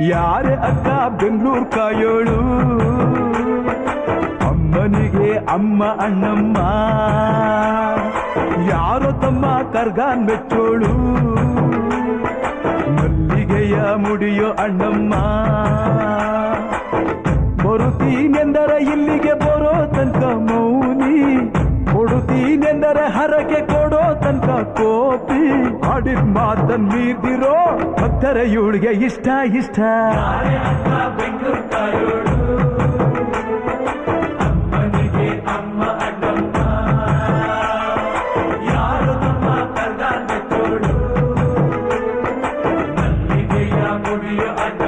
ಯಾರೇ ಅಕ್ಕ ಬೆಂಗಳೂರು ಕಾಯೋಳು, ಅಮ್ಮನಿಗೆ ಅಮ್ಮ ಅಣ್ಣಮ್ಮ, ಯಾರೋ ತಮ್ಮ ಕರ್ಗಾನ್ ಮೆಚ್ಚೋಳು, ಮಲ್ಲಿಗೆಯ ಮುಡಿಯೋ ಅಣ್ಣಮ್ಮ. ಬರುತ್ತೀನೆಂದರೆ ಇಲ್ಲಿಗೆ ಬರೋ ತನಕ ಮೌನಿ, ಕೊಡುತ್ತೀನೆಂದರೆ ಹರಕೆ ಕೊಡೋ ತನಕ ಕೋಪಿ. ಆಡಿದ ಮಾತನ್ ಮೀರ್ದಿರೋ ಭಕ್ತರ ಇವಳಿಗೆ ಇಷ್ಟ ಇಷ್ಟ. ಅಮ್ಮನಿಗೆ ಅಮ್ಮ ಅಣ್ಣಮ್ಮ, ಯಾರು ತಮ್ಮ ಕರ್ಗಾನ್ ಮೆಚ್ಚೋಳು, ಮಲ್ಲಿಗೆಯ ಮುಡಿಯೋ ಅಣ್ಣ.